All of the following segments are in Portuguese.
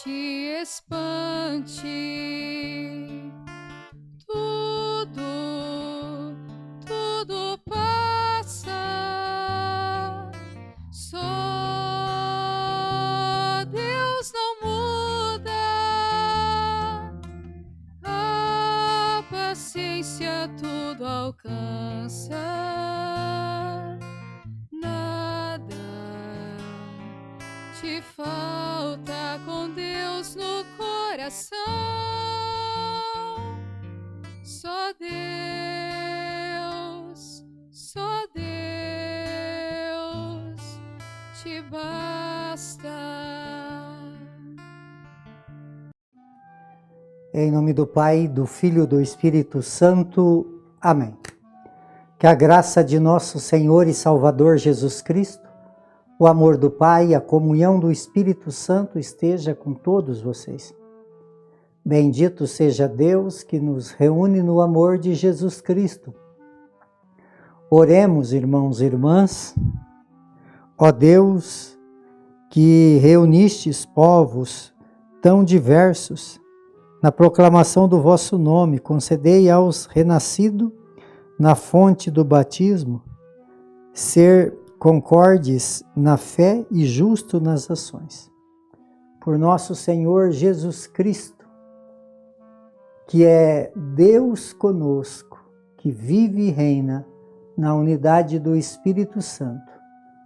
te espante. Tudo passa. Só Deus não muda. A paciência tudo alcança. Nada te falta com Deus no coração. Só Deus te basta. Em nome do Pai, do Filho e do Espírito Santo. Amém. Que a graça de nosso Senhor e Salvador Jesus Cristo, o amor do Pai e a comunhão do Espírito Santo esteja com todos vocês. Bendito seja Deus que nos reúne no amor de Jesus Cristo. Oremos, irmãos e irmãs. Ó Deus, que reunistes povos tão diversos na proclamação do vosso nome, concedei aos renascidos na fonte do batismo ser concordes na fé e justo nas ações. Por nosso Senhor Jesus Cristo, que é Deus conosco, que vive e reina na unidade do Espírito Santo,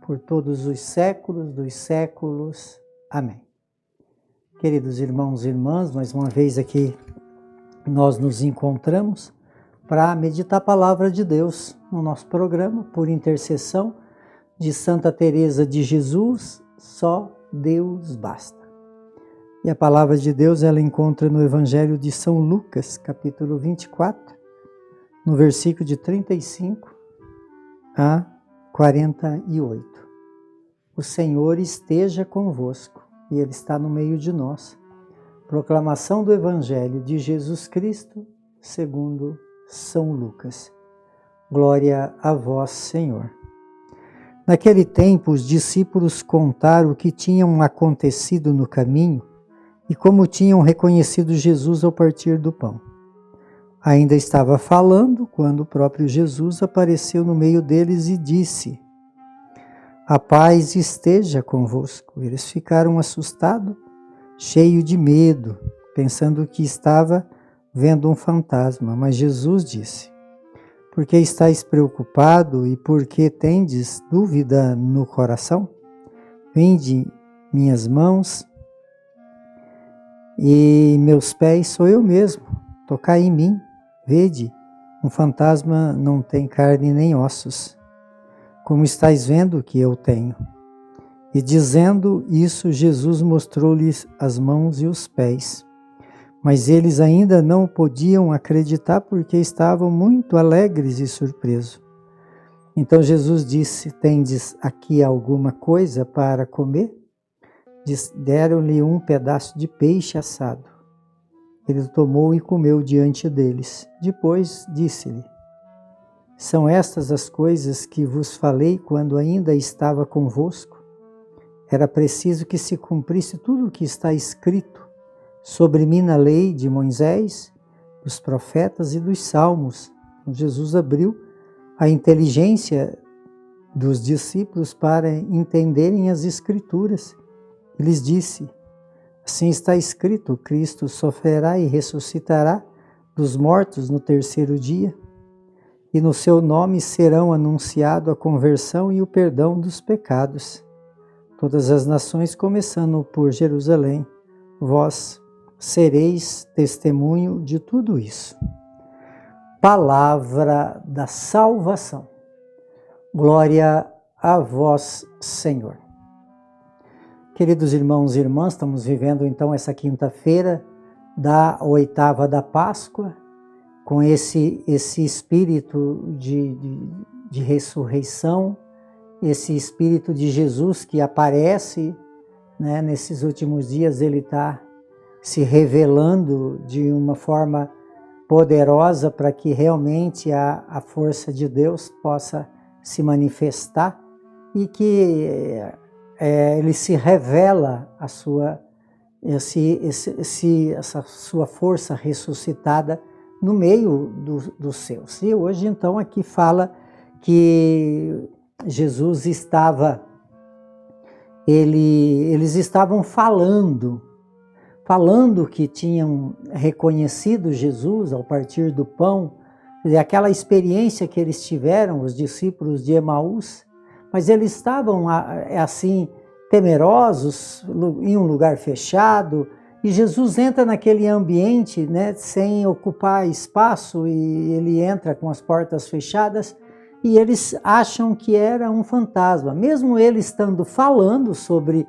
por todos os séculos dos séculos. Amém. Queridos irmãos e irmãs, mais uma vez aqui nós nos encontramos para meditar a palavra de Deus no nosso programa, por intercessão de Santa Teresa de Jesus, só Deus basta. E a palavra de Deus ela encontra no Evangelho de São Lucas, capítulo 24, no versículo de 35 a 48. O Senhor esteja convosco, e Ele está no meio de nós. Proclamação do Evangelho de Jesus Cristo, segundo São Lucas. Glória a vós, Senhor. Naquele tempo, os discípulos contaram o que tinham acontecido no caminho e como tinham reconhecido Jesus ao partir do pão. Ainda estava falando quando o próprio Jesus apareceu no meio deles e disse: a paz esteja convosco. Eles ficaram assustados, cheios de medo, pensando que estava vendo um fantasma. Mas Jesus disse: por que estáis preocupado e por que tendes dúvida no coração? Vinde minhas mãos e meus pés, sou eu mesmo. Tocai em mim, vede, um fantasma não tem carne nem ossos, como estáis vendo que eu tenho. E dizendo isso, Jesus mostrou-lhes as mãos e os pés. Mas eles ainda não podiam acreditar porque estavam muito alegres e surpresos. Então Jesus disse: tendes aqui alguma coisa para comer? Deram-lhe um pedaço de peixe assado. Ele tomou e comeu diante deles. Depois disse-lhe: são estas as coisas que vos falei quando ainda estava convosco? Era preciso que se cumprisse tudo o que está escrito sobre mim na lei de Moisés, dos profetas e dos salmos. Jesus abriu a inteligência dos discípulos para entenderem as Escrituras. Ele lhes disse: assim está escrito, Cristo sofrerá e ressuscitará dos mortos no terceiro dia, e no seu nome serão anunciado a conversão e o perdão dos pecados. Todas as nações, começando por Jerusalém, vós sereis testemunho de tudo isso. Palavra da salvação. Glória a vós, Senhor. Queridos irmãos e irmãs, estamos vivendo então essa quinta-feira da oitava da Páscoa, com esse espírito de ressurreição, esse espírito de Jesus que aparece, né, nesses últimos dias. Ele está se revelando de uma forma poderosa para que realmente a força de Deus possa se manifestar e que ele se revela a sua essa sua força ressuscitada no meio dos seus. E hoje, então, aqui fala que Jesus eles estavam falando que tinham reconhecido Jesus ao partir do pão, aquela experiência que eles tiveram, os discípulos de Emaús, mas eles estavam assim temerosos em um lugar fechado, e Jesus entra naquele ambiente, né, sem ocupar espaço, e ele entra com as portas fechadas, e eles acham que era um fantasma, mesmo ele estando falando sobre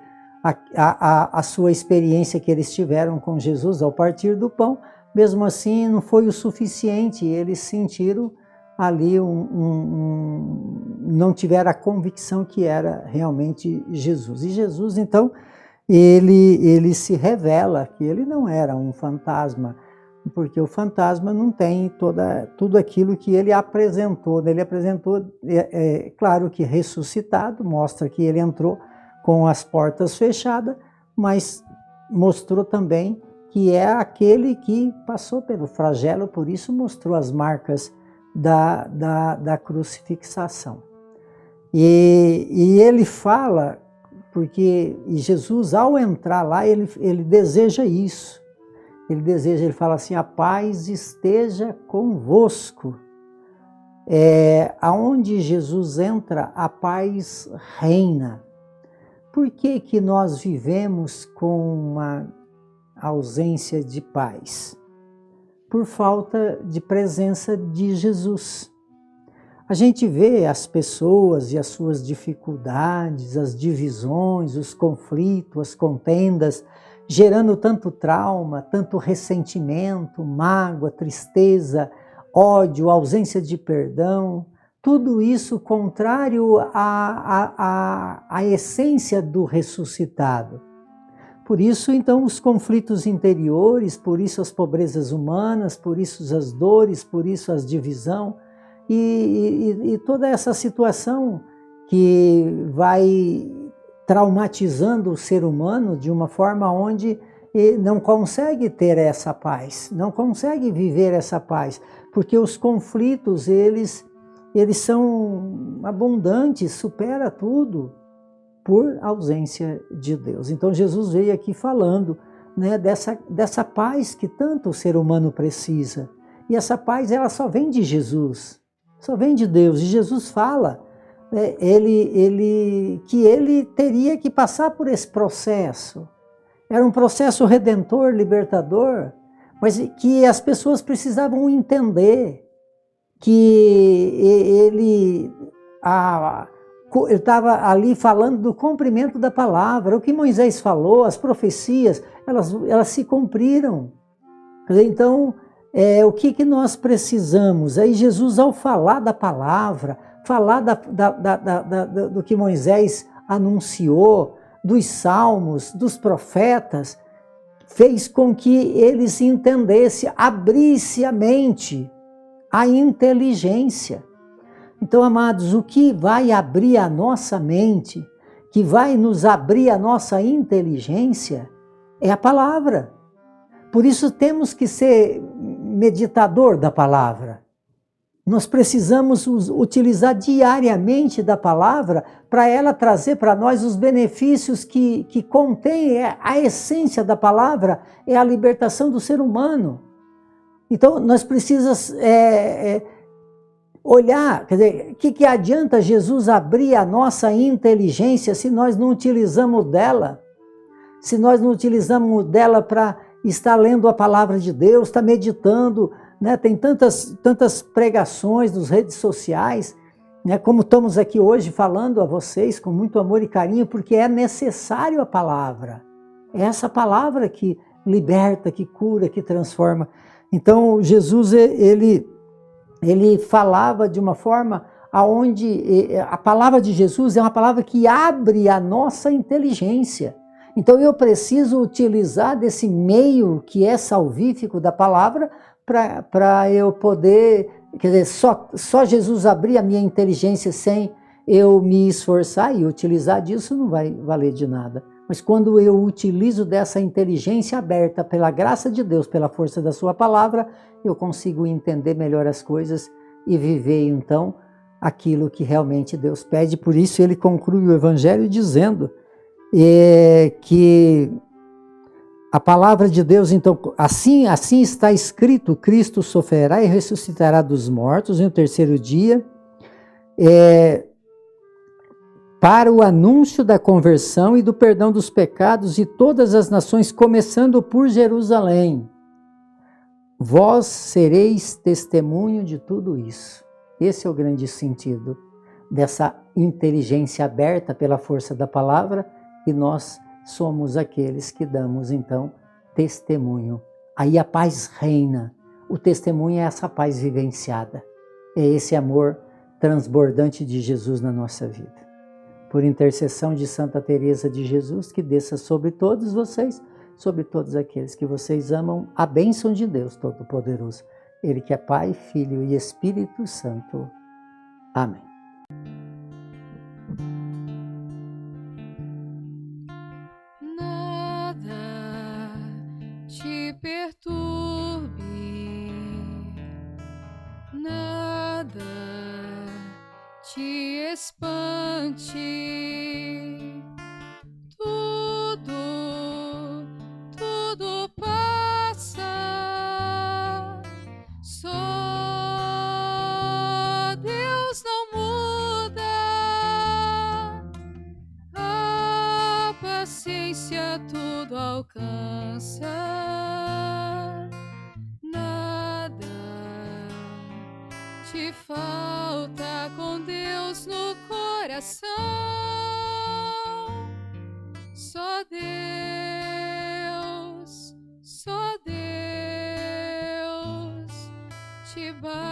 a sua experiência que eles tiveram com Jesus ao partir do pão. Mesmo assim não foi o suficiente, eles sentiram ali não tiveram a convicção que era realmente Jesus. E Jesus, então, ele se revela que ele não era um fantasma, porque o fantasma não tem tudo aquilo que ele apresentou. Ele apresentou, claro que ressuscitado, mostra que ele entrou com as portas fechadas, mas mostrou também que é aquele que passou pelo flagelo, por isso mostrou as marcas da crucifixação. E ele fala, porque Jesus, ao entrar lá, ele deseja isso. Ele fala assim: a paz esteja convosco. Aonde Jesus entra, a paz reina. Por que nós vivemos com uma ausência de paz? Por falta de presença de Jesus. A gente vê as pessoas e as suas dificuldades, as divisões, os conflitos, as contendas, gerando tanto trauma, tanto ressentimento, mágoa, tristeza, ódio, ausência de perdão. Tudo isso contrário à essência do ressuscitado. Por isso, então, os conflitos interiores, por isso as pobrezas humanas, por isso as dores, por isso as divisão e toda essa situação que vai traumatizando o ser humano de uma forma onde não consegue ter essa paz, não consegue viver essa paz, porque os conflitos, eles são abundantes, supera tudo, por ausência de Deus. Então Jesus veio aqui falando, né, dessa paz que tanto o ser humano precisa. E essa paz, ela só vem de Jesus, só vem de Deus. E Jesus fala, né, que ele teria que passar por esse processo. Era um processo redentor, libertador, mas que as pessoas precisavam entender que ele estava ali falando do cumprimento da palavra. O que Moisés falou, as profecias, elas se cumpriram. Então, o que nós precisamos? Aí Jesus, ao falar da palavra, falar do que Moisés anunciou, dos salmos, dos profetas, fez com que eles entendessem, abrisse a mente, a inteligência. Então, amados, o que vai abrir a nossa mente, que vai nos abrir a nossa inteligência, é a palavra. Por isso temos que ser meditador da palavra. Nós precisamos utilizar diariamente da palavra para ela trazer para nós os benefícios que contém. A essência da palavra é a libertação do ser humano. Então, nós precisamos olhar, quer dizer, o que adianta Jesus abrir a nossa inteligência se nós não utilizamos dela? Se nós não utilizamos dela para estar lendo a palavra de Deus, estar meditando, né? Tem tantas pregações nas redes sociais, né? Como estamos aqui hoje falando a vocês com muito amor e carinho, porque é necessário a palavra. É essa palavra que liberta, que cura, que transforma. Então, Jesus, ele falava de uma forma onde a palavra de Jesus é uma palavra que abre a nossa inteligência. Então, eu preciso utilizar desse meio que é salvífico da palavra para eu poder, quer dizer, só Jesus abrir a minha inteligência sem eu me esforçar e utilizar disso não vai valer de nada. Mas quando eu utilizo dessa inteligência aberta pela graça de Deus, pela força da sua palavra, eu consigo entender melhor as coisas e viver então aquilo que realmente Deus pede. Por isso ele conclui o Evangelho dizendo que a palavra de Deus, então, assim está escrito: Cristo sofrerá e ressuscitará dos mortos no terceiro dia, para o anúncio da conversão e do perdão dos pecados de todas as nações, começando por Jerusalém. Vós sereis testemunho de tudo isso. Esse é o grande sentido dessa inteligência aberta pela força da palavra, e nós somos aqueles que damos, então, testemunho. Aí a paz reina. O testemunho é essa paz vivenciada. É esse amor transbordante de Jesus na nossa vida. Por intercessão de Santa Teresa de Jesus, que desça sobre todos vocês, sobre todos aqueles que vocês amam, a bênção de Deus Todo-Poderoso. Ele que é Pai, Filho e Espírito Santo. Amém. Nada te perturbe, nada te espante, tudo passa, só Deus não muda, a paciência tudo alcança, nada te falta com Deus no coração, só Deus te basta.